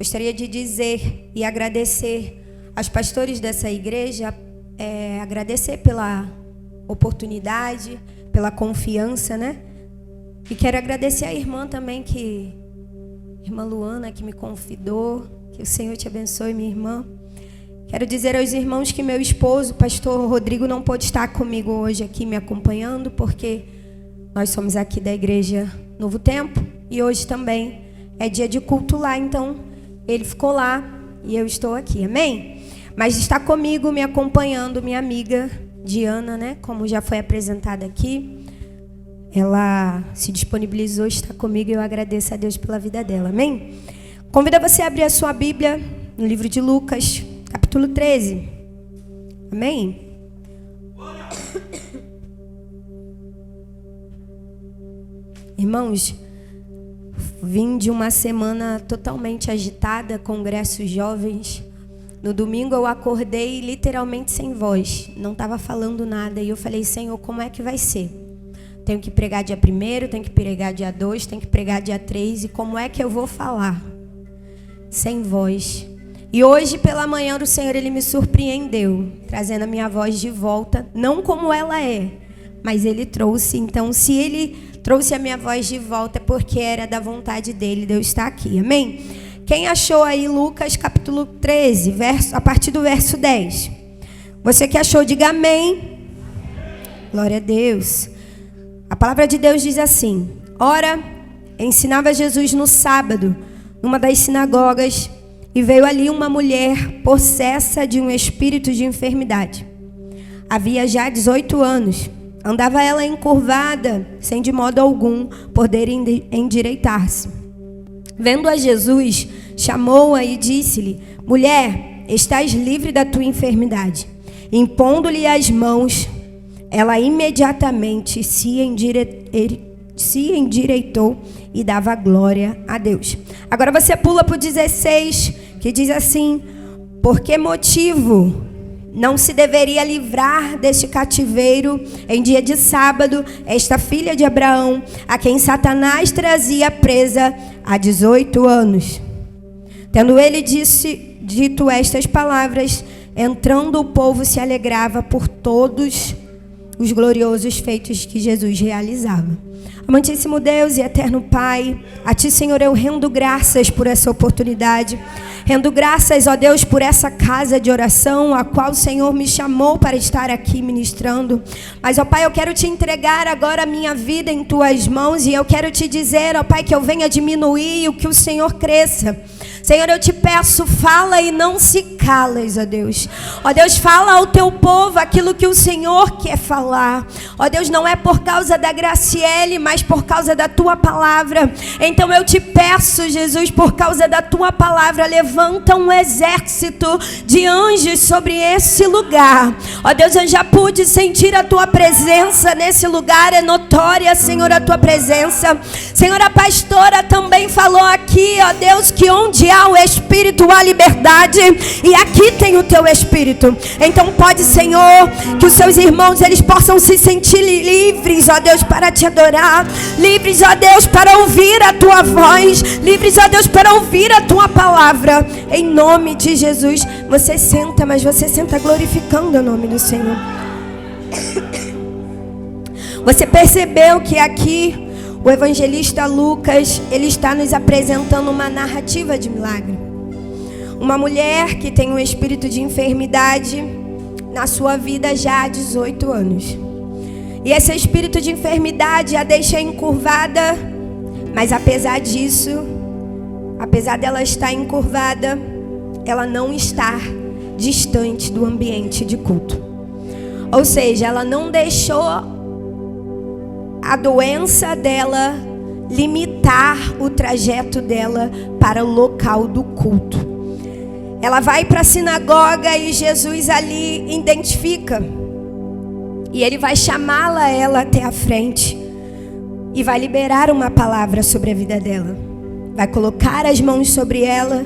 Gostaria de dizer e agradecer aos pastores dessa igreja, agradecer pela oportunidade, pela confiança, né? E quero agradecer a irmã também, irmã Luana, que me convidou. Que o Senhor te abençoe, minha irmã. Quero dizer aos irmãos que meu esposo, pastor Rodrigo, não pôde estar comigo hoje aqui me acompanhando, porque nós somos aqui da igreja Novo Tempo e hoje também é dia de culto lá, então ele ficou lá e eu estou aqui, amém? Mas está comigo, me acompanhando, minha amiga Diana, né? Como já foi apresentada aqui, ela se disponibilizou, está comigo e eu agradeço a Deus pela vida dela, amém? Convido você a abrir a sua Bíblia no livro de Lucas, capítulo 13, amém? Irmãos, vim de uma semana totalmente agitada, congressos jovens. No domingo eu acordei literalmente sem voz, não estava falando nada. E eu falei, Senhor, como é que vai ser? Tenho que pregar dia 1º, tenho que pregar dia 2, tenho que pregar dia 3. E como é que eu vou falar? Sem voz. E hoje pela manhã o Senhor, Ele me surpreendeu, trazendo a minha voz de volta, não como ela é, mas Ele trouxe. Então, se Ele trouxe a minha voz de volta, é porque era da vontade dEle, Deus está aqui, amém? Quem achou aí Lucas capítulo 13, a partir do verso 10? Você que achou, diga amém. Glória a Deus. A palavra de Deus diz assim: ora, ensinava Jesus no sábado, numa das sinagogas, e veio ali uma mulher possessa de um espírito de enfermidade. Havia já 18 anos. Andava ela encurvada, sem de modo algum poder endireitar-se. Vendo a Jesus, chamou-a e disse-lhe: mulher, estás livre da tua enfermidade. Impondo-lhe as mãos, ela imediatamente se endireitou e dava glória a Deus. Agora você pula para o 16, que diz assim: por que motivo não se deveria livrar deste cativeiro em dia de sábado esta filha de Abraão, a quem Satanás trazia presa há 18 anos? Tendo ele dito estas palavras, entrando o povo se alegrava por todos os gloriosos feitos que Jesus realizava. Amantíssimo Deus e eterno Pai, a Ti, Senhor, eu rendo graças por essa oportunidade. Rendo graças, ó Deus, por essa casa de oração, a qual o Senhor me chamou para estar aqui ministrando. Mas, ó Pai, eu quero Te entregar agora a minha vida em Tuas mãos. E eu quero Te dizer, ó Pai, que eu venha diminuir e o que o Senhor cresça. Senhor, eu Te peço, fala e não se calas, ó Deus. Ó Deus, fala ao Teu povo aquilo que o Senhor quer falar. Ó Deus, não é por causa da Graciele, mas por causa da Tua palavra. Então eu Te peço, Jesus, por causa da Tua palavra, levanta um exército de anjos sobre esse lugar. Ó Deus, eu já pude sentir a Tua presença nesse lugar. É notória, Senhor, a Tua presença. Senhor, a pastora também falou aqui, ó Deus, que onde há o Espírito há liberdade, e aqui tem o Teu Espírito. Então pode, Senhor, que os Seus irmãos eles possam se sentir livres, ó Deus, para Te adorar, livres, ó Deus, para ouvir a Tua voz, livres, ó Deus, para ouvir a Tua palavra, em nome de Jesus. Você senta, mas você senta glorificando o nome do Senhor. Você percebeu que aqui o evangelista Lucas, ele está nos apresentando uma narrativa de milagre. Uma mulher que tem um espírito de enfermidade na sua vida já há 18 anos. E esse espírito de enfermidade a deixa encurvada, mas apesar disso, apesar dela estar encurvada, ela não está distante do ambiente de culto. Ou seja, ela não deixou a doença dela limitar o trajeto dela para o local do culto. Ela vai para a sinagoga e Jesus ali identifica. E ele vai chamá-la ela até a frente. E vai liberar uma palavra sobre a vida dela. Vai colocar as mãos sobre ela.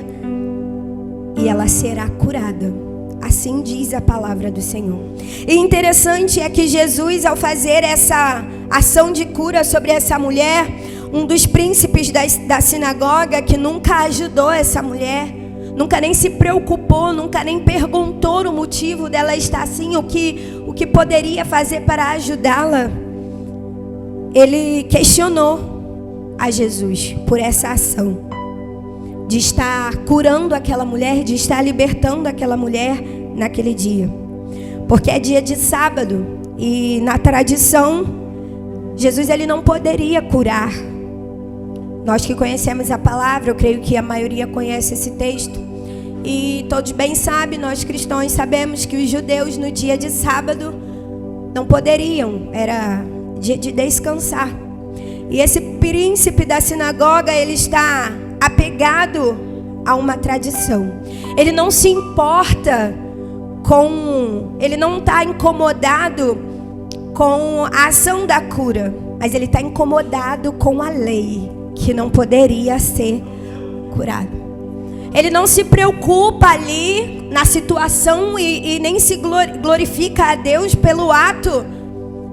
E ela será curada. Assim diz a palavra do Senhor. E interessante é que Jesus, ao fazer essa ação de cura sobre essa mulher, um dos príncipes da sinagoga que nunca ajudou essa mulher, nunca nem se preocupou, nunca nem perguntou o motivo dela estar assim, o que poderia fazer para ajudá-la. Ele questionou a Jesus por essa ação de estar curando aquela mulher, de estar libertando aquela mulher naquele dia, porque é dia de sábado e na tradição Jesus ele não poderia curar. Nós que conhecemos a palavra, eu creio que a maioria conhece esse texto, e todos bem sabem, nós cristãos sabemos que os judeus no dia de sábado não poderiam, era dia de descansar. E esse príncipe da sinagoga, ele está apegado a uma tradição. Ele não se importa ele não está incomodado com a ação da cura, mas ele está incomodado com a lei, que não poderia ser curado. Ele não se preocupa ali na situação e nem se glorifica a Deus pelo ato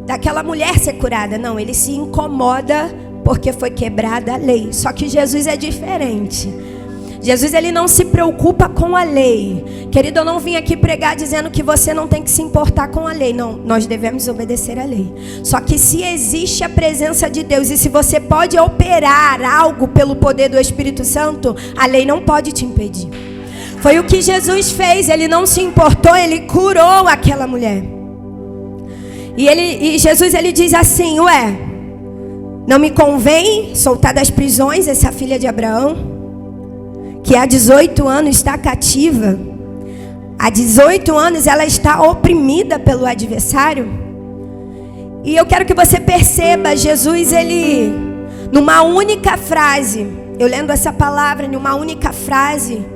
daquela mulher ser curada. Não, ele se incomoda porque foi quebrada a lei. Só que Jesus é diferente. Jesus ele não se preocupa com a lei. Querido, eu não vim aqui pregar dizendo que você não tem que se importar com a lei. Não, nós devemos obedecer a lei. Só que se existe a presença de Deus e se você pode operar algo pelo poder do Espírito Santo, a lei não pode te impedir. Foi o que Jesus fez, ele não se importou, ele curou aquela mulher. E Jesus ele diz assim: ué, não me convém soltar das prisões essa filha de Abraão, que há 18 anos está cativa. Há 18 anos ela está oprimida pelo adversário. E eu quero que você perceba, Jesus, ele, numa única frase, eu lendo essa palavra, numa única frase,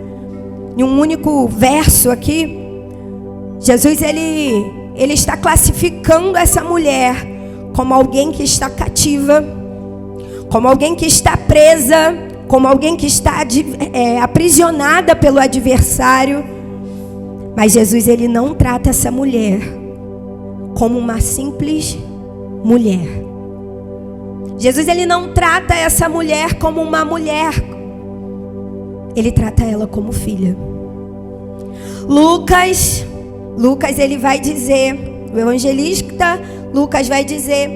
em um único verso aqui, Jesus, ele está classificando essa mulher como alguém que está cativa, como alguém que está presa, como alguém que está aprisionada pelo adversário. Mas Jesus ele não trata essa mulher como uma simples mulher. Jesus ele não trata essa mulher como uma mulher. Ele trata ela como filha. Lucas ele vai dizer, o evangelista Lucas vai dizer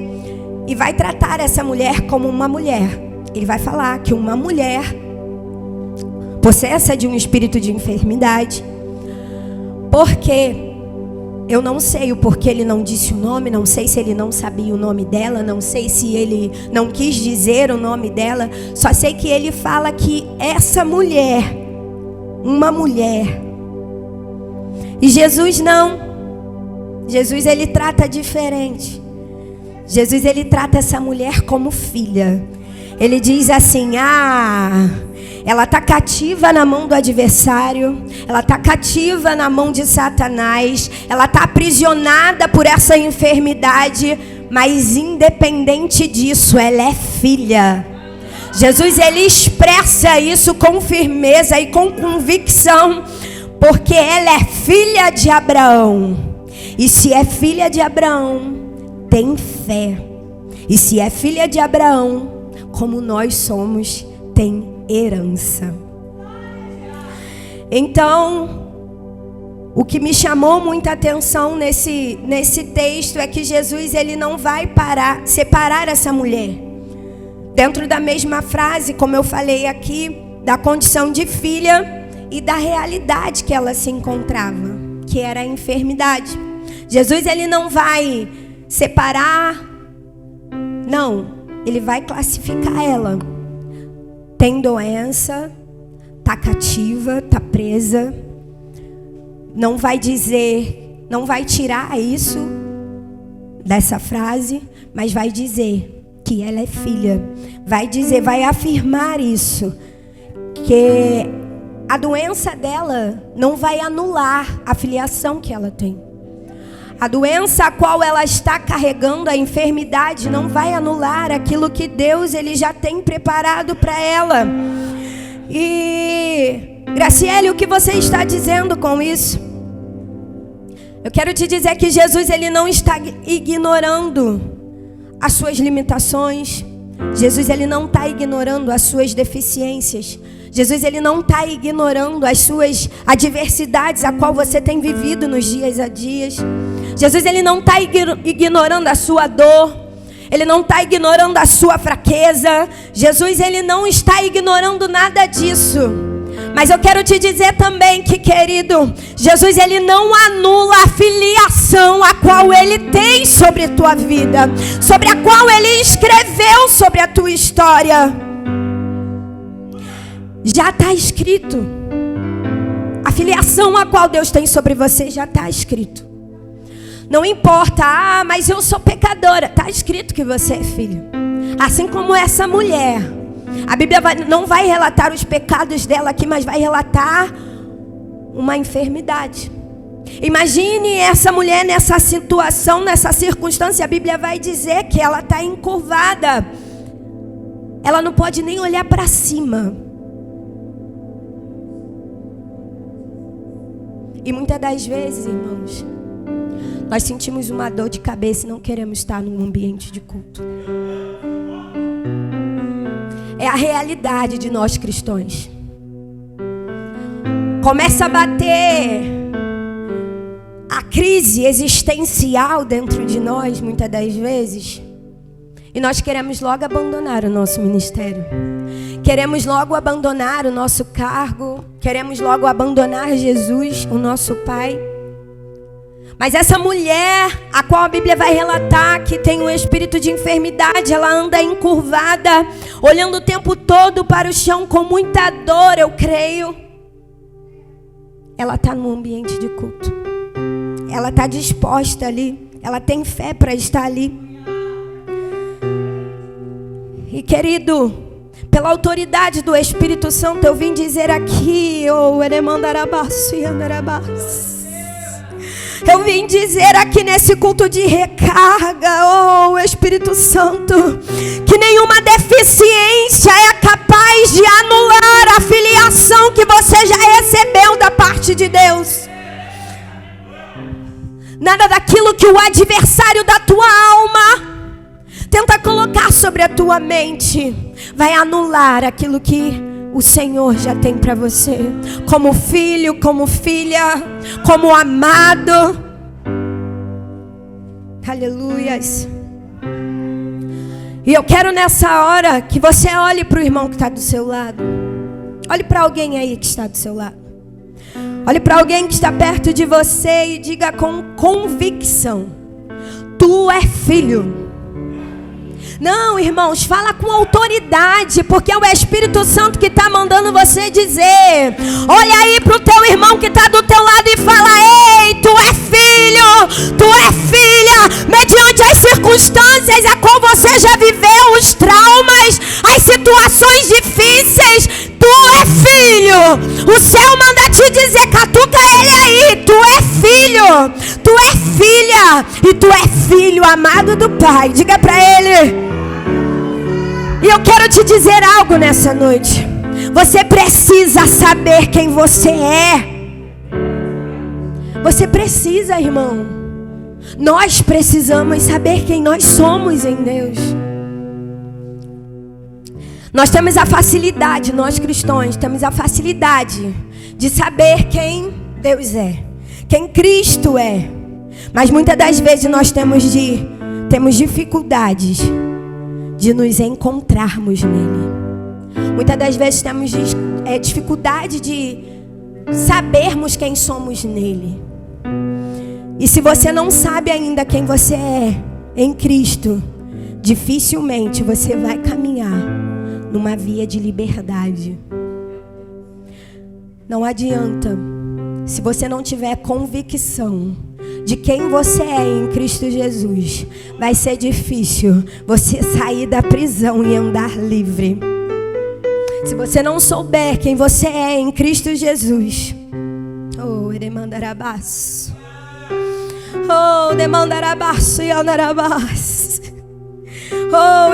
e vai tratar essa mulher como uma mulher. Ele vai falar que uma mulher possessa de um espírito de enfermidade, porque eu não sei o porquê ele não disse o nome, não sei se ele não sabia o nome dela, não sei se ele não quis dizer o nome dela, só sei que ele fala que essa mulher, uma mulher, e Jesus não, Jesus ele trata diferente. Jesus ele trata essa mulher como filha. Ele diz assim: ela está cativa na mão do adversário, ela está cativa na mão de Satanás, ela está aprisionada por essa enfermidade, mas independente disso, ela é filha. Jesus ele expressa isso com firmeza e com convicção, porque ela é filha de Abraão. E se é filha de Abraão, tem fé. E se é filha de Abraão, como nós somos, tem herança. Então, o que me chamou muita atenção nesse texto é que Jesus ele não vai separar essa mulher. Dentro da mesma frase, como eu falei aqui, da condição de filha e da realidade que ela se encontrava, que era a enfermidade. Jesus ele não vai separar, não, ele vai classificar ela. Tem doença, está cativa, está presa. Não vai dizer, não vai tirar isso dessa frase, mas vai dizer que ela é filha. Vai dizer, vai afirmar isso, que a doença dela não vai anular a filiação que ela tem. A doença a qual ela está carregando, a enfermidade, não vai anular aquilo que Deus ele já tem preparado para ela. E Graciele, o que você está dizendo com isso? Eu quero te dizer que Jesus ele não está ignorando as suas limitações. Jesus, ele não está ignorando as suas deficiências. Jesus, ele não está ignorando as suas adversidades a qual você tem vivido nos dias a dias. Jesus, ele não está ignorando a sua dor. Ele não está ignorando a sua fraqueza. Jesus, ele não está ignorando nada disso. Mas eu quero te dizer também que, querido, Jesus, ele não anula a filiação a qual ele tem sobre a tua vida, sobre a qual ele escreveu sobre a tua história. Já está escrito. A filiação a qual Deus tem sobre você já está escrito. Não importa, mas eu sou pecadora. Está escrito que você é filho. Assim como essa mulher. A Bíblia não vai relatar os pecados dela aqui, mas vai relatar uma enfermidade. Imagine essa mulher nessa situação, nessa circunstância. A Bíblia vai dizer que ela está encurvada. Ela não pode nem olhar para cima. E muitas das vezes, irmãos, nós sentimos uma dor de cabeça e não queremos estar num ambiente de culto. É a realidade de nós cristãos. Começa a bater a crise existencial dentro de nós, muitas das vezes, e nós queremos logo abandonar o nosso ministério. Queremos logo abandonar o nosso cargo. Queremos logo abandonar Jesus, o nosso Pai. Mas essa mulher, a qual a Bíblia vai relatar que tem um espírito de enfermidade, ela anda encurvada, olhando o tempo todo para o chão com muita dor, eu creio. Ela está num ambiente de culto. Ela está disposta ali. Ela tem fé para estar ali. E querido, pela autoridade do Espírito Santo, eu vim dizer aqui, eu vim dizer aqui nesse culto de recarga, Espírito Santo, que nenhuma deficiência é capaz de anular a filiação que você já recebeu da parte de Deus. Nada daquilo que o adversário da tua alma tenta colocar sobre a tua mente vai anular aquilo que o Senhor já tem para você, como filho, como filha, como amado. Aleluias. E eu quero nessa hora que você olhe para o irmão que está do seu lado. Olhe para alguém aí que está do seu lado. Olhe para alguém que está perto de você e diga com convicção: tu é filho. Não, irmãos, fala com autoridade, porque é o Espírito Santo que está mandando você dizer. Olha aí para o teu irmão que está do teu lado e fala: ei, tu é filho, tu é filha. Mediante as circunstâncias a qual você já viveu, os traumas, as situações difíceis, tu é filho. O céu manda te dizer: catuca ele aí, tu é filho, tu é filha, e tu é filho amado do Pai. Diga para ele. E eu quero te dizer algo nessa noite. Você precisa saber quem você é. Você precisa, irmão. Nós precisamos saber quem nós somos em Deus. Nós temos a facilidade, nós cristãos, temos a facilidade de saber quem Deus é, quem Cristo é. Mas muitas das vezes nós temos dificuldades de nos encontrarmos nele. Muitas das vezes temos dificuldade de sabermos quem somos nele. E se você não sabe ainda quem você é em Cristo, dificilmente você vai caminhar numa via de liberdade. Não adianta, se você não tiver convicção de quem você é em Cristo Jesus, vai ser difícil você sair da prisão e andar livre. Se você não souber quem você é em Cristo Jesus,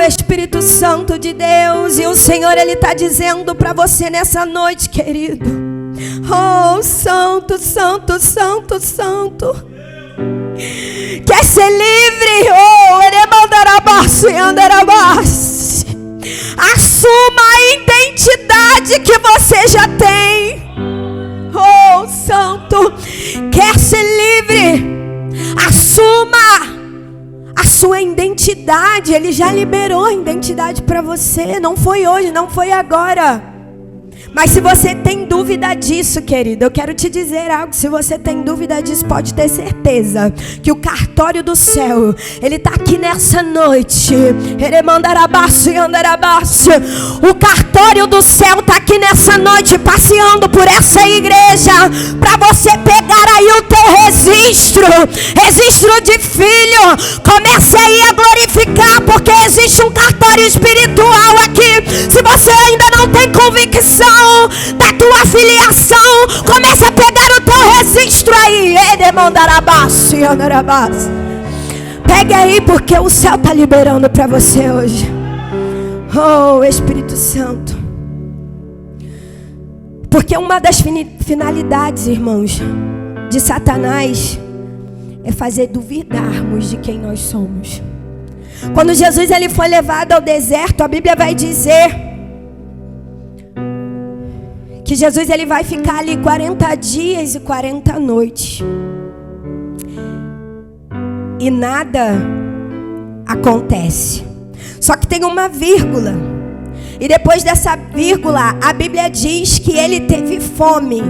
Espírito Santo de Deus, e o Senhor, Ele está dizendo para você nessa noite, querido: Santo, Santo, Santo, Santo. Quer ser livre? Assuma a identidade que você já tem. Oh, Santo, quer ser livre? Assuma a sua identidade. Ele já liberou a identidade para você. Não foi hoje, não foi agora. Mas se você tem dúvida disso, querido, eu quero te dizer algo. Se você tem dúvida disso, pode ter certeza que o cartório do céu, ele está aqui nessa noite. O cartório do céu está aqui nessa noite, passeando por essa igreja, para você pegar aí o teu registro de filho. Comece aí a glorificar, porque existe um cartório espiritual aqui. Se você ainda não tem convicção da tua filiação, comece a pegar o teu registro aí. Pegue aí, porque o céu está liberando para você hoje. Oh, Espírito Santo. Porque uma das finalidades, irmãos, de Satanás é fazer duvidarmos de quem nós somos. Quando Jesus ele foi levado ao deserto, a Bíblia vai dizer que Jesus ele vai ficar ali 40 dias e 40 noites. E nada acontece. Só que tem uma vírgula. E depois dessa vírgula, a Bíblia diz que ele teve fome.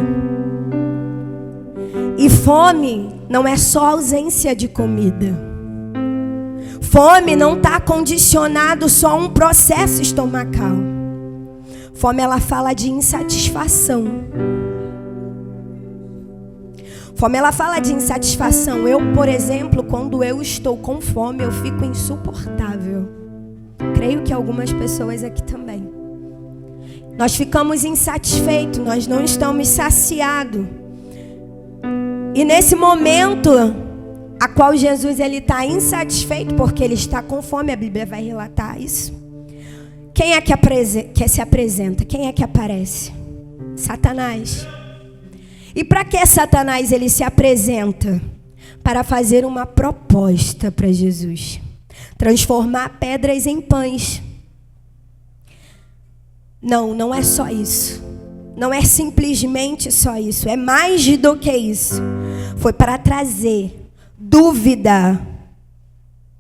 E fome não é só ausência de comida. Fome não está condicionado só a um processo estomacal. Fome, ela fala de insatisfação. Fome, ela fala de insatisfação. Eu, por exemplo, quando eu estou com fome, eu fico insuportável. Creio que algumas pessoas aqui também. Nós ficamos insatisfeitos, nós não estamos saciados. E nesse momento, a qual Jesus ele está insatisfeito, porque ele está com fome, a Bíblia vai relatar isso. Quem é que se apresenta? Quem é que aparece? Satanás. E para que Satanás ele se apresenta? Para fazer uma proposta para Jesus. Transformar pedras em pães. Não é só isso. Não é simplesmente só isso. É mais do que isso. Foi para trazer dúvida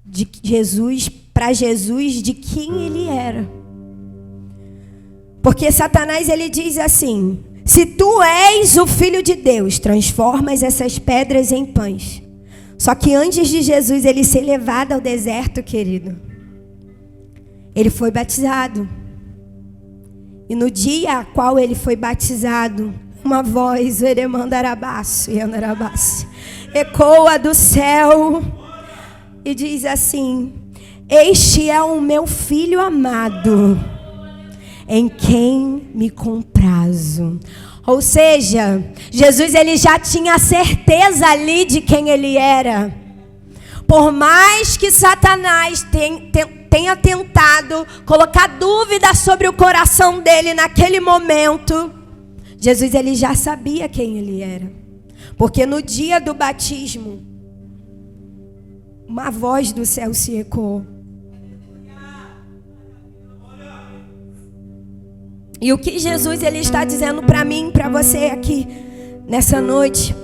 de Jesus, para Jesus, de quem ele era. Porque Satanás ele diz assim: se tu és o Filho de Deus, transformas essas pedras em pães. Só que antes de Jesus ele ser levado ao deserto, querido, ele foi batizado. E no dia a qual ele foi batizado, uma voz ecoa do céu e diz assim: este é o meu filho amado, em quem me comprazo. Ou seja, Jesus ele já tinha certeza ali de quem ele era. Por mais que Satanás tenha tentado colocar dúvida sobre o coração dele naquele momento, Jesus ele já sabia quem ele era. Porque no dia do batismo, uma voz do céu se ecoou. E o que Jesus ele está dizendo para mim, para você aqui nessa noite,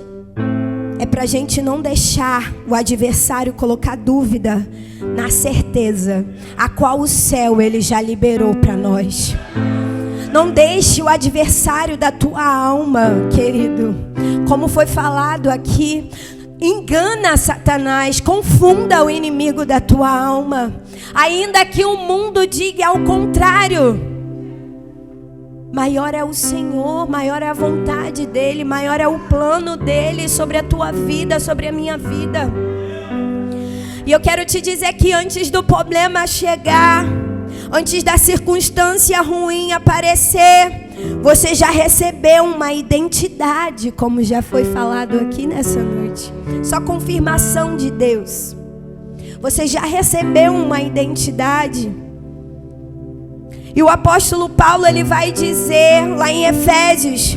é para a gente não deixar o adversário colocar dúvida na certeza a qual o céu ele já liberou para nós. Não deixe o adversário da tua alma, querido, como foi falado aqui, engana Satanás, confunda o inimigo da tua alma, ainda que o mundo diga ao contrário. Maior é o Senhor, maior é a vontade dEle, maior é o plano dEle sobre a tua vida, sobre a minha vida. E eu quero te dizer que antes do problema chegar, antes da circunstância ruim aparecer, você já recebeu uma identidade, como já foi falado aqui nessa noite. Só confirmação de Deus. Você já recebeu uma identidade. E o apóstolo Paulo ele vai dizer lá em Efésios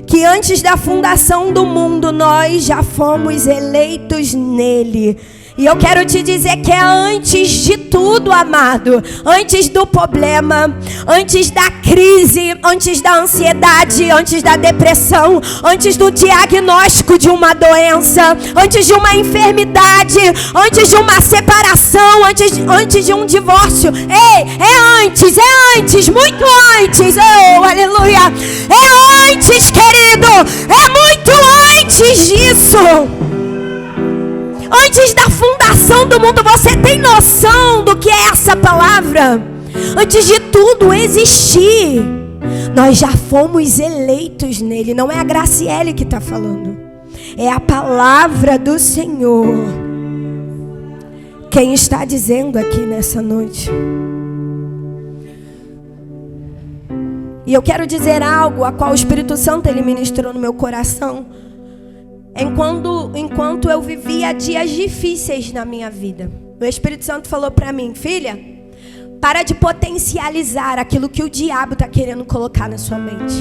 que antes da fundação do mundo nós já fomos eleitos nele E eu quero te dizer que é antes de tudo, amado. Antes do problema, antes da crise, antes da ansiedade, antes da depressão, antes do diagnóstico de uma doença, antes de uma enfermidade, antes de uma separação, antes de um divórcio. Ei, é antes, muito antes. Oh, aleluia. É antes, querido. É muito antes disso. Antes da fundação do mundo, você tem noção do que é essa palavra? Antes de tudo existir, nós já fomos eleitos nele. Não é a Graciele que está falando, é a palavra do Senhor quem está dizendo aqui nessa noite. E eu quero dizer algo a qual o Espírito Santo ele ministrou no meu coração. Enquanto eu vivia dias difíceis na minha vida, o Espírito Santo falou para mim: filha, para de potencializar aquilo que o diabo está querendo colocar na sua mente.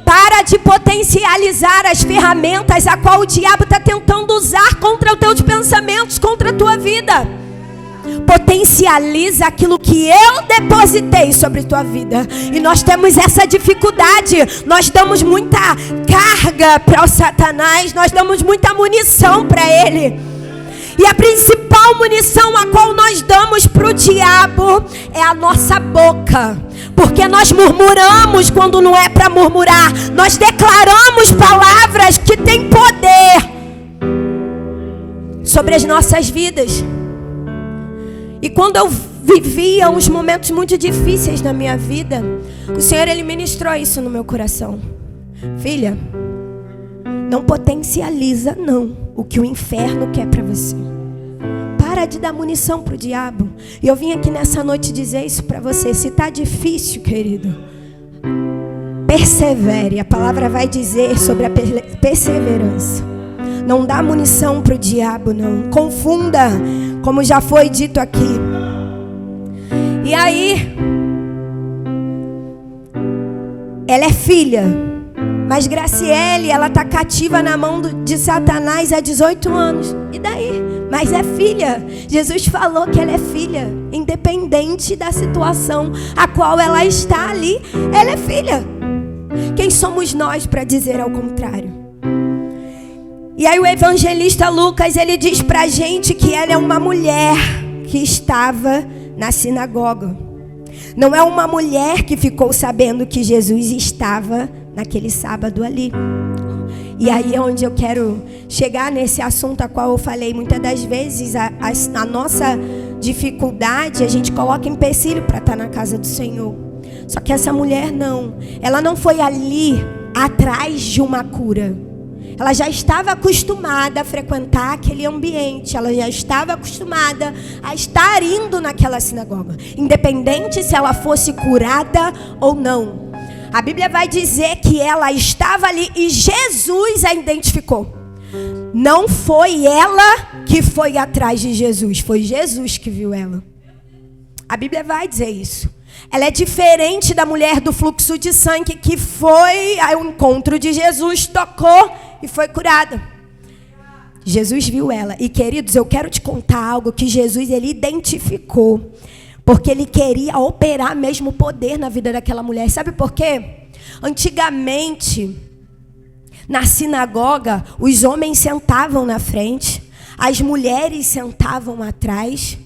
Para de potencializar as ferramentas a qual o diabo está tentando usar contra os teus pensamentos, contra a tua vida. Potencializa aquilo que eu depositei sobre a tua vida. E nós temos essa dificuldade. Nós damos muita carga para o Satanás. Nós damos muita munição para ele. E a principal munição a qual nós damos para o diabo é a nossa boca. Porque nós murmuramos quando não é para murmurar. Nós declaramos palavras que têm poder sobre as nossas vidas. E quando eu vivia uns momentos muito difíceis na minha vida, o Senhor ele ministrou isso no meu coração. Filha, não potencializa não o que o inferno quer para você. Para de dar munição para o diabo. E eu vim aqui nessa noite dizer isso para você. Se está difícil, querido, persevere. A palavra vai dizer sobre a perseverança. Não dá munição para o diabo, não. Confunda, como já foi dito aqui. E aí, ela é filha, mas Graciele, ela está cativa na mão de Satanás há 18 anos. E daí? Mas é filha. Jesus falou que ela é filha, independente da situação a qual ela está ali. Ela é filha. Quem somos nós para dizer ao contrário? E aí o evangelista Lucas, ele diz pra gente que ela é uma mulher que estava na sinagoga. Não é uma mulher que ficou sabendo que Jesus estava naquele sábado ali. E aí é onde eu quero chegar nesse assunto a qual eu falei. Muitas das vezes a nossa dificuldade, a gente coloca empecilho para estar na casa do Senhor. Só que essa mulher não. Ela não foi ali atrás de uma cura. Ela já estava acostumada a frequentar aquele ambiente. Ela já estava acostumada a estar indo naquela sinagoga. Independente se ela fosse curada ou não. A Bíblia vai dizer que ela estava ali e Jesus a identificou. Não foi ela que foi atrás de Jesus. Foi Jesus que viu ela. A Bíblia vai dizer isso. Ela é diferente da mulher do fluxo de sangue que foi ao encontro de Jesus, tocou e foi curada. Jesus viu ela. E queridos, eu quero te contar algo que Jesus ele identificou. Porque ele queria operar mesmo poder na vida daquela mulher. Sabe por quê? Antigamente, na sinagoga, os homens sentavam na frente, as mulheres sentavam atrás.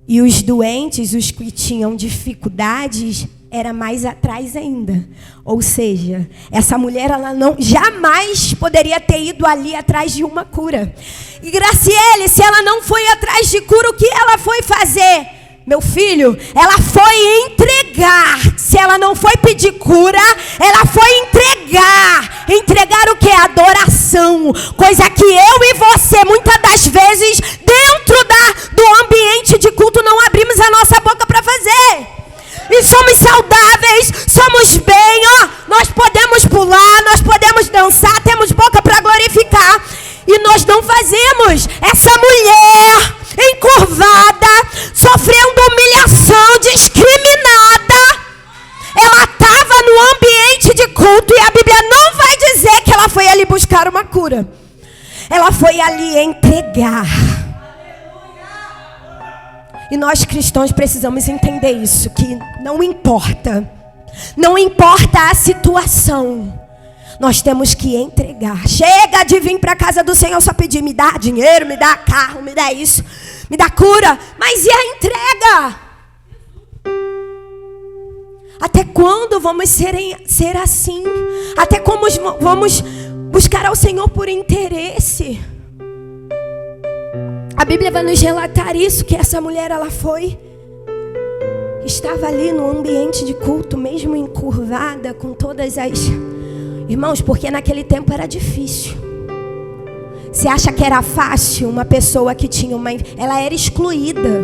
E os doentes, os que tinham dificuldades, era mais atrás ainda. Ou seja, essa mulher ela não jamais poderia ter ido ali atrás de uma cura. E Graciele, se ela não foi atrás de cura, o que ela foi fazer? Meu filho, ela foi entregar. Se ela não foi pedir cura, ela foi entregar. Entregar o que? Adoração. Coisa que eu e você, muitas das vezes, dentro do ambiente de culto, não abrimos a nossa boca para fazer. E somos saudáveis, somos bem, ó. Nós podemos pular, nós podemos dançar, temos boca para glorificar. E nós não fazemos. Essa mulher encurvada, sofrendo humilhação, discriminada, ela estava no ambiente de culto e a Bíblia não vai dizer que ela foi ali buscar uma cura. Ela foi ali entregar. E nós cristãos precisamos entender isso, que não importa a situação, nós temos que entregar. Chega de vir para a casa do Senhor só pedir, me dá dinheiro, me dá carro, me dá isso, me dá cura, mas e a entrega? Até quando vamos ser assim? Até como vamos buscar ao Senhor por interesse? A Bíblia vai nos relatar isso, que essa mulher, estava ali no ambiente de culto, mesmo encurvada, com todas as... Irmãos, porque naquele tempo era difícil. Você acha que era fácil uma pessoa que tinha ela era excluída.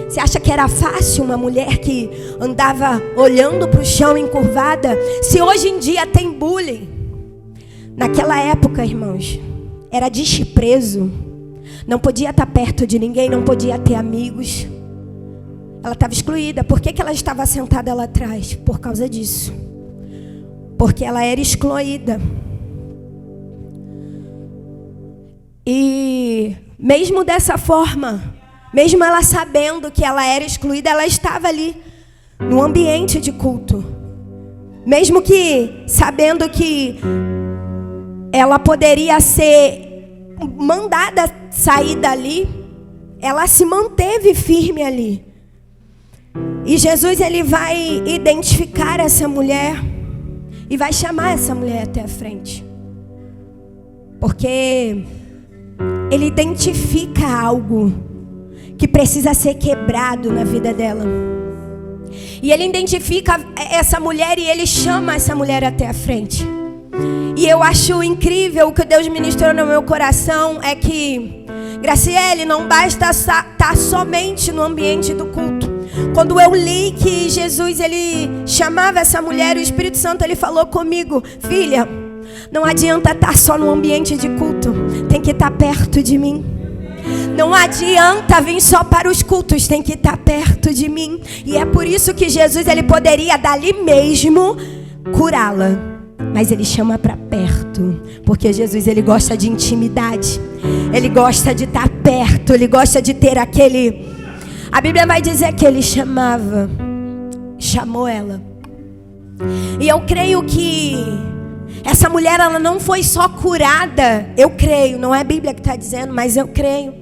Você acha que era fácil uma mulher que andava olhando para o chão encurvada? Se hoje em dia tem bullying, naquela época, irmãos, era desprezo. Não podia estar perto de ninguém, não podia ter amigos. Ela estava excluída. Por que ela estava sentada lá atrás? Por causa disso. Porque ela era excluída. E mesmo dessa forma, mesmo ela sabendo que ela era excluída, ela estava ali no ambiente de culto. Mesmo que sabendo que ela poderia ser mandada sair dali, ela se manteve firme ali. E Jesus, ele vai identificar essa mulher e vai chamar essa mulher até a frente. Porque ele identifica algo que precisa ser quebrado na vida dela. E ele identifica essa mulher e ele chama essa mulher até a frente. E eu acho incrível, o que Deus ministrou no meu coração é que, Graciele, não basta estar somente no ambiente do culto. Quando eu li que Jesus, ele chamava essa mulher, o Espírito Santo, ele falou comigo, filha, não adianta estar só no ambiente de culto, tem que estar perto de mim. Não adianta vir só para os cultos, tem que estar perto de mim. E é por isso que Jesus, ele poderia dali mesmo curá-la, mas ele chama para perto, porque Jesus, ele gosta de intimidade, ele gosta de estar perto, ele gosta de ter aquele... A Bíblia vai dizer que ele chamou ela. E eu creio que essa mulher, ela não foi só curada. Eu creio, não é a Bíblia que está dizendo, mas eu creio.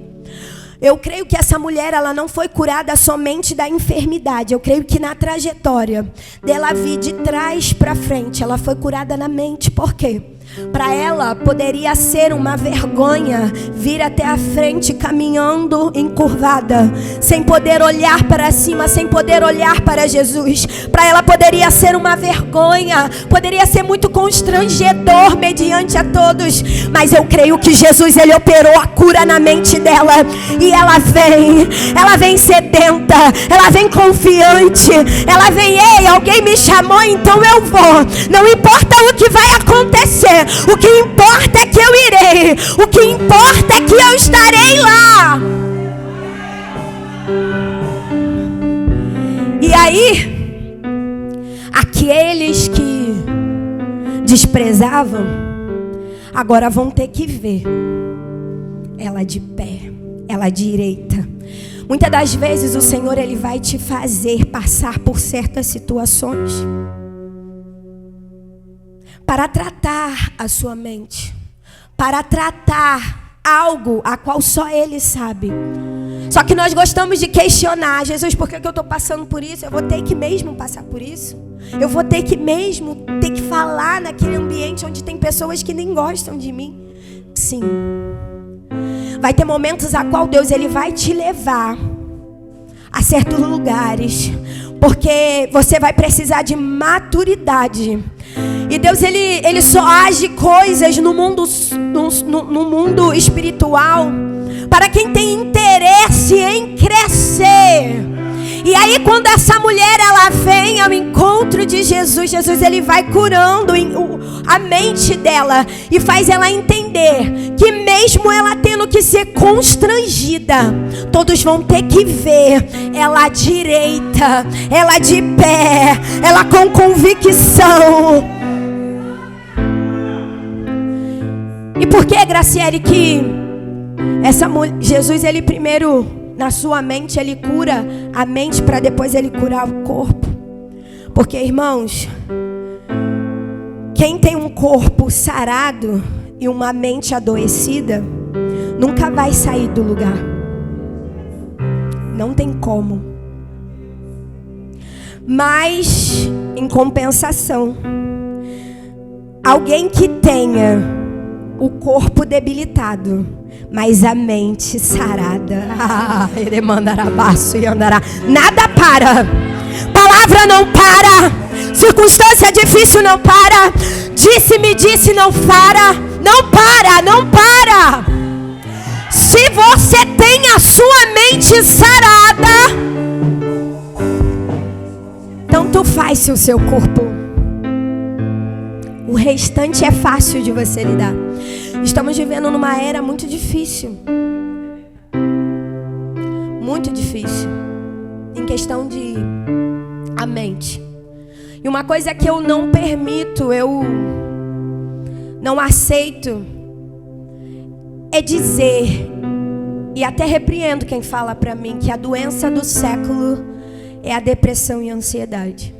Eu creio que essa mulher, ela não foi curada somente da enfermidade. Eu creio que na trajetória dela vir de trás para frente, ela foi curada na mente. Por quê? Para ela poderia ser uma vergonha vir até a frente caminhando encurvada, sem poder olhar para cima, sem poder olhar para Jesus. Para ela poderia ser uma vergonha, poderia ser muito constrangedor mediante a todos. Mas eu creio que Jesus, ele operou a cura na mente dela. E ela vem sedenta, ela vem confiante, ela vem, ei, alguém me chamou, então eu vou. Não importa o que vai acontecer, o que importa é que eu irei, o que importa é que eu estarei lá. E aí, aqueles que desprezavam, agora vão ter que ver ela de pé, ela direita. Muitas das vezes o Senhor, ele vai te fazer passar por certas situações para tratar a sua mente, para tratar algo a qual só Ele sabe. Só que nós gostamos de questionar, Jesus, por que eu estou passando por isso? Eu vou ter que mesmo passar por isso? Eu vou ter que mesmo falar naquele ambiente onde tem pessoas que nem gostam de mim? Sim. Vai ter momentos a qual Deus, ele vai te levar a certos lugares, porque você vai precisar de maturidade. E Deus, ele só age coisas no mundo espiritual para quem tem interesse em crescer. E aí, quando essa mulher, ela vem ao encontro de Jesus, Jesus, ele vai curando a mente dela e faz ela entender que mesmo ela tendo que ser constrangida, todos vão ter que ver ela direita, ela de pé, ela com convicção. E por que, Graciele, que Jesus, ele primeiro na sua mente, Ele cura a mente para depois Ele curar o corpo. Porque, irmãos, quem tem um corpo sarado e uma mente adoecida, nunca vai sair do lugar. Não tem como. Mas, em compensação, alguém que tenha o corpo debilitado, mas a mente sarada, ele mandará baixo e andará. Nada para. Palavra não para. Circunstância difícil não para. Disse-me disse, não para. Não para, não para. Se você tem a sua mente sarada, tanto faz se o seu corpo. O restante é fácil de você lidar. Estamos vivendo numa era muito difícil. Muito difícil. Em questão de a mente. E uma coisa que eu não permito, eu não aceito, é dizer, e até repreendo quem fala pra mim, que a doença do século é a depressão e a ansiedade.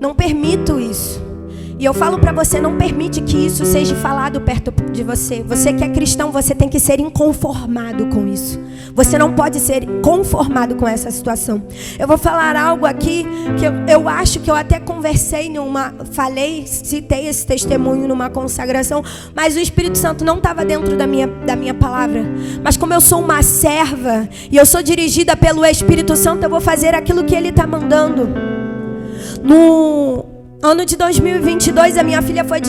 Não permito isso. E eu falo pra você, não permite que isso seja falado perto de você. Você que é cristão, você tem que ser inconformado com isso. Você não pode ser conformado com essa situação. Eu vou falar algo aqui que eu acho que eu até conversei citei esse testemunho numa consagração, mas o Espírito Santo não estava dentro da minha palavra. Mas como eu sou uma serva e eu sou dirigida pelo Espírito Santo, eu vou fazer aquilo que Ele está mandando. No ano de 2022, a minha filha foi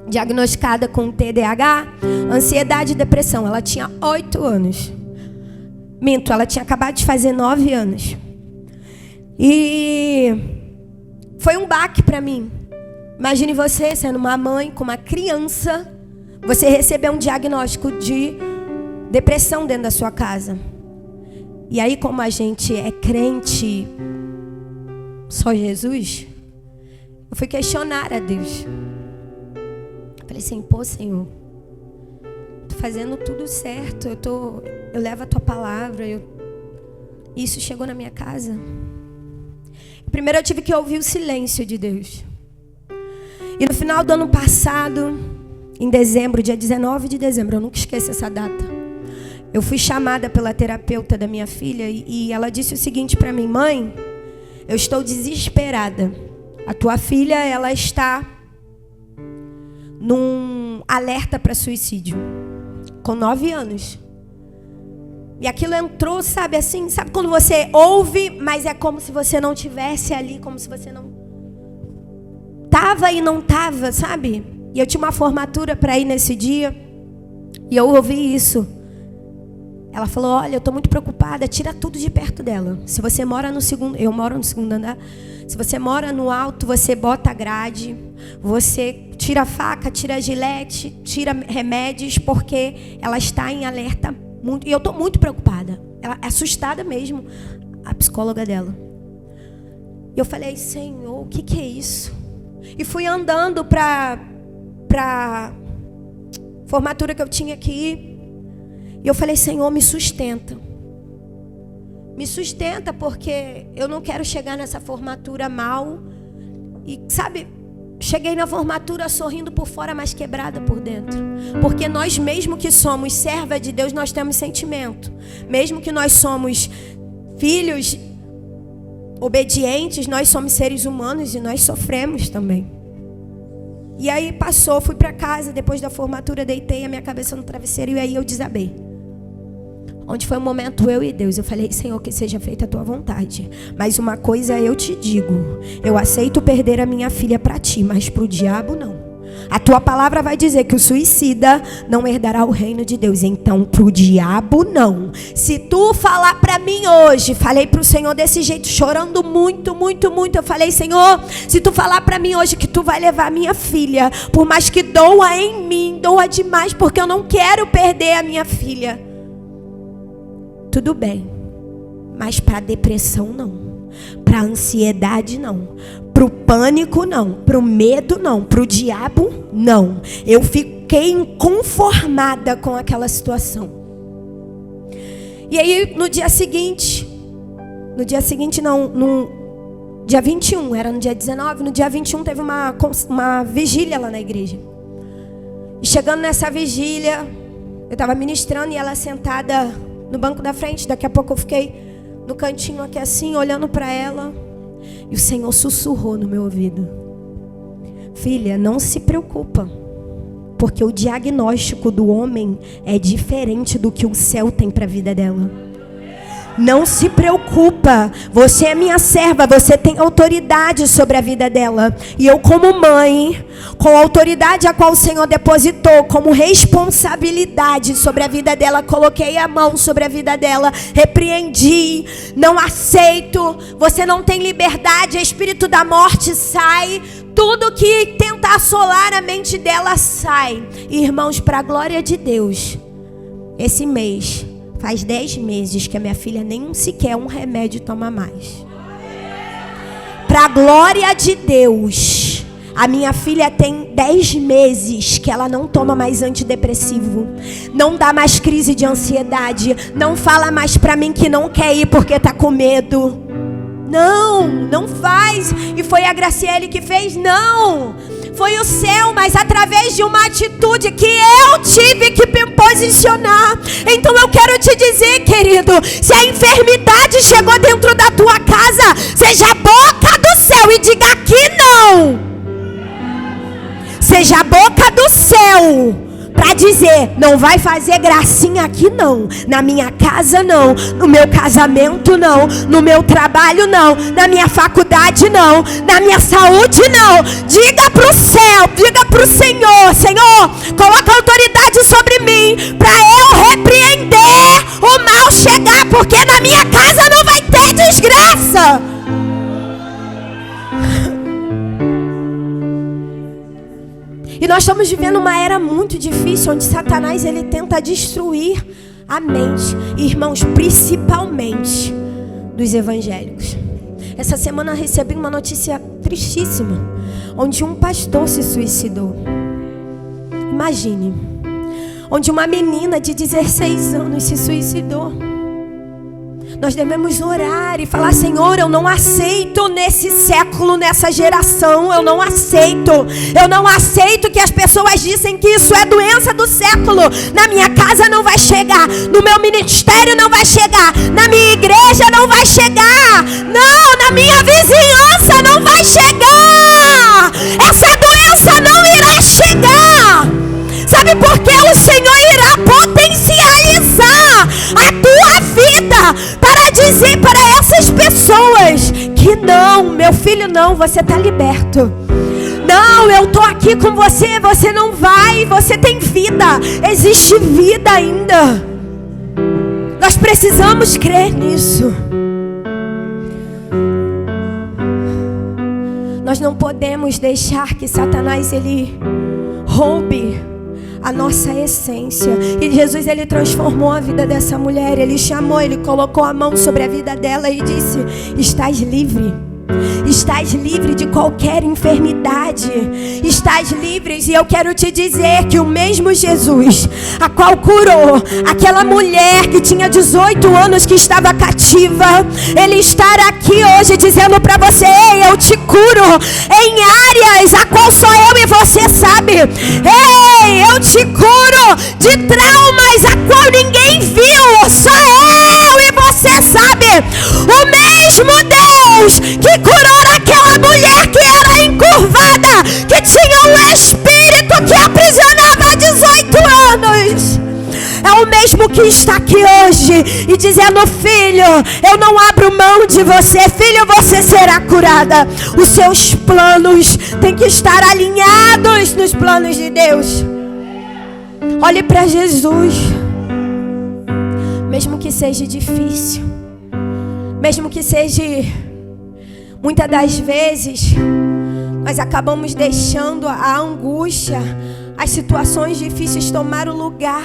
diagnosticada com TDAH, ansiedade e depressão. Ela tinha 8 anos. Minto, ela tinha acabado de fazer 9 anos. E foi um baque para mim. Imagine você sendo uma mãe com uma criança, você receber um diagnóstico de depressão dentro da sua casa. E aí, como a gente é crente, só Jesus, eu fui questionar a Deus. Falei assim, pô, Senhor, tô fazendo tudo certo, eu levo a tua palavra, isso chegou na minha casa. Primeiro eu tive que ouvir o silêncio de Deus. E no final do ano passado, em dezembro, dia 19 de dezembro, eu nunca esqueço essa data, eu fui chamada pela terapeuta da minha filha e ela disse o seguinte para mim: mãe, eu estou desesperada. A tua filha, ela está num alerta para suicídio, com 9 anos. E aquilo entrou, sabe assim, sabe quando você ouve, mas é como se você não tivesse ali, como se você não tava e não tava, sabe? E eu tinha uma formatura para ir nesse dia, e eu ouvi isso. Ela falou, olha, eu estou muito preocupada, tira tudo de perto dela. Se você mora no segundo, eu moro no segundo andar. Se você mora no alto, você bota grade, você tira a faca, tira a gilete, tira remédios, porque ela está em alerta muito. E eu estou muito preocupada. Ela é assustada mesmo, a psicóloga dela. E eu falei, Senhor, o que é isso? E fui andando para formatura que eu tinha que ir. E eu falei, Senhor, me sustenta. Me sustenta, porque eu não quero chegar nessa formatura mal. E, sabe, cheguei na formatura sorrindo por fora, mas quebrada por dentro. Porque nós, mesmo que somos serva de Deus, nós temos sentimento. Mesmo que nós somos filhos obedientes, nós somos seres humanos e nós sofremos também. E aí passou, fui para casa, depois da formatura, deitei a minha cabeça no travesseiro e aí eu desabei. Onde foi um momento eu e Deus, eu falei, Senhor, que seja feita a tua vontade. Mas uma coisa eu te digo, eu aceito perder a minha filha para ti, mas para o diabo não. A tua palavra vai dizer que o suicida não herdará o reino de Deus. Então para o diabo não. Se tu falar para mim hoje, falei para o Senhor desse jeito, chorando muito, muito, muito. Eu falei, Senhor, se tu falar para mim hoje que tu vai levar a minha filha, por mais que doa em mim, doa demais, porque eu não quero perder a minha filha. Tudo bem, mas para a depressão não, para a ansiedade não, para o pânico não, para o medo não, para o diabo não. Eu fiquei inconformada com aquela situação. E aí no dia seguinte não, no dia 21, era no dia 19, no dia 21 teve uma vigília lá na igreja. E chegando nessa vigília, eu estava ministrando e ela sentada no banco da frente. Daqui a pouco eu fiquei no cantinho aqui assim, olhando para ela. E o Senhor sussurrou no meu ouvido: filha, não se preocupa, porque o diagnóstico do homem é diferente do que o céu tem para a vida dela. Não se preocupa, você é minha serva, você tem autoridade sobre a vida dela. E eu, como mãe, com a autoridade a qual o Senhor depositou, como responsabilidade sobre a vida dela, coloquei a mão sobre a vida dela, repreendi, não aceito, você não tem liberdade, espírito da morte sai, tudo que tenta assolar a mente dela sai. Irmãos, para a glória de Deus, esse mês faz 10 meses que a minha filha nem sequer um remédio toma mais. Para a glória de Deus, a minha filha tem 10 meses que ela não toma mais antidepressivo, não dá mais crise de ansiedade, não fala mais para mim que não quer ir porque tá com medo. Não faz. E foi a Graciele que fez? Não. Foi o céu, mas através de uma atitude que eu tive que me posicionar. Então eu quero te dizer, querido, se a enfermidade chegou dentro da tua casa, seja a boca do céu e diga aqui não. Seja a boca do céu para dizer, não vai fazer gracinha aqui não, na minha casa não, no meu casamento não, no meu trabalho não, na minha faculdade não, na minha saúde não. Diga pro céu, diga pro Senhor: Senhor, coloca autoridade sobre mim para eu repreender o mal chegar, porque na minha casa não vai ter desgraça. E nós estamos vivendo uma era muito difícil, onde Satanás ele tenta destruir a mente, irmãos, principalmente dos evangélicos. Essa semana eu recebi uma notícia tristíssima, onde um pastor se suicidou. Imagine, onde uma menina de 16 anos se suicidou. Nós devemos orar e falar: Senhor, eu não aceito nesse século, nessa geração, eu não aceito que as pessoas dizem que isso é doença do século. Na minha casa não vai chegar, no meu ministério não vai chegar, na minha igreja não vai chegar, não, na minha vizinhança não vai chegar, essa doença não irá chegar. Sabe por quê? O Senhor irá potencializar a tua vida para dizer para essas pessoas que não, meu filho, não, você está liberto. Não, eu estou aqui com você, você não vai, você tem vida, existe vida ainda. Nós precisamos crer nisso. Nós não podemos deixar que Satanás ele roube a nossa essência. E Jesus ele transformou a vida dessa mulher. Ele chamou, ele colocou a mão sobre a vida dela e disse: estás livre. Estás livre de qualquer enfermidade. Estás livre. E eu quero te dizer que o mesmo Jesus, a qual curou aquela mulher que tinha 18 anos, que estava cativa, ele está aqui hoje dizendo para você: ei, eu te curo em áreas a qual só eu e você sabe. Ei, eu te curo de traumas a qual ninguém viu, só eu e você sabe. O mesmo Deus que curou aquela mulher que era encurvada, que tinha um espírito que aprisionava há 18 anos, é o mesmo que está aqui hoje e dizendo: filho, eu não abro mão de você, filho, você será curada. Os seus planos têm que estar alinhados nos planos de Deus. Olhe para Jesus. Mesmo que seja difícil, mesmo que seja, muitas das vezes, nós acabamos deixando a angústia, as situações difíceis tomar o lugar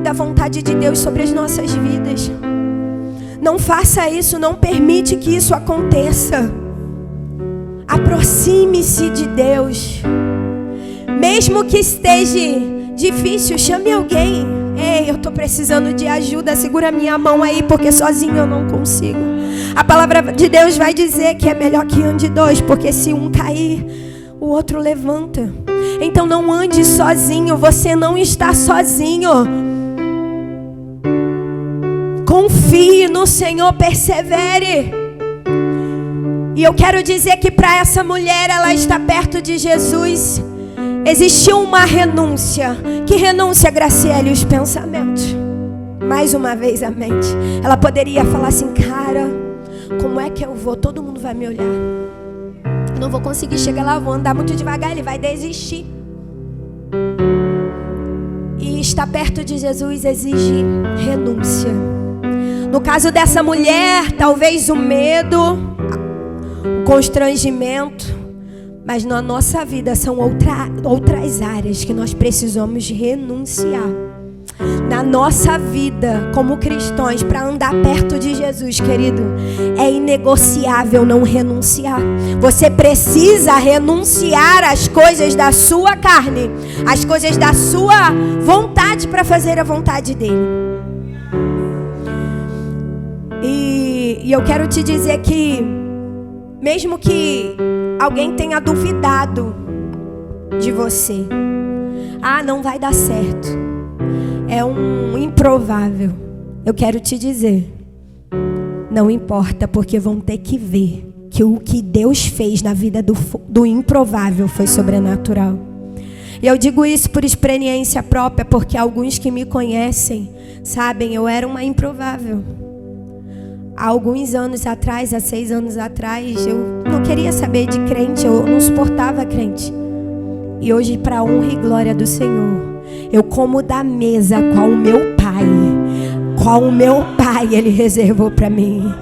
da vontade de Deus sobre as nossas vidas. Não faça isso, não permite que isso aconteça. Aproxime-se de Deus. Mesmo que esteja difícil, chame alguém. Ei, eu estou precisando de ajuda, segura minha mão aí, porque sozinho eu não consigo. A palavra de Deus vai dizer que é melhor que ande dois, porque se um cair, o outro levanta. Então não ande sozinho, você não está sozinho. Confie no Senhor, persevere. E eu quero dizer que para essa mulher, ela está perto de Jesus. Existiu uma renúncia. Que renúncia, Graciele? Os pensamentos. Mais uma vez a mente. Ela poderia falar assim: cara, como é que eu vou? Todo mundo vai me olhar. Eu não vou conseguir chegar lá, vou andar muito devagar. Ele vai desistir. E estar perto de Jesus exige renúncia. No caso dessa mulher, talvez o medo, o constrangimento. Mas na nossa vida são outras áreas que nós precisamos renunciar. Na nossa vida, como cristãos, para andar perto de Jesus, querido, é inegociável não renunciar. Você precisa renunciar às coisas da sua carne, às coisas da sua vontade, para fazer a vontade dele. E eu quero te dizer que, mesmo que alguém tenha duvidado de você, não vai dar certo, é um improvável, eu quero te dizer, não importa, porque vão ter que ver que o que Deus fez na vida do improvável foi sobrenatural. E eu digo isso por experiência própria, porque alguns que me conhecem sabem, eu era uma improvável. Há alguns anos atrás, há 6 anos atrás, eu não queria saber de crente, eu não suportava crente. E hoje, para a honra e glória do Senhor, eu como da mesa qual o meu Pai Ele reservou para mim.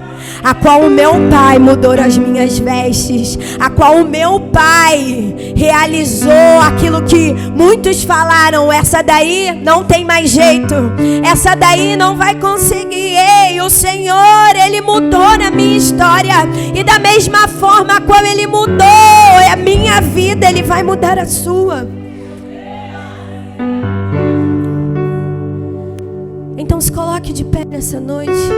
A qual o meu Pai mudou as minhas vestes, a qual o meu Pai realizou aquilo que muitos falaram: essa daí não tem mais jeito, essa daí não vai conseguir. Ei, o Senhor, Ele mudou na minha história, e da mesma forma a qual Ele mudou a minha vida, Ele vai mudar a sua. Então se coloque de pé nessa noite.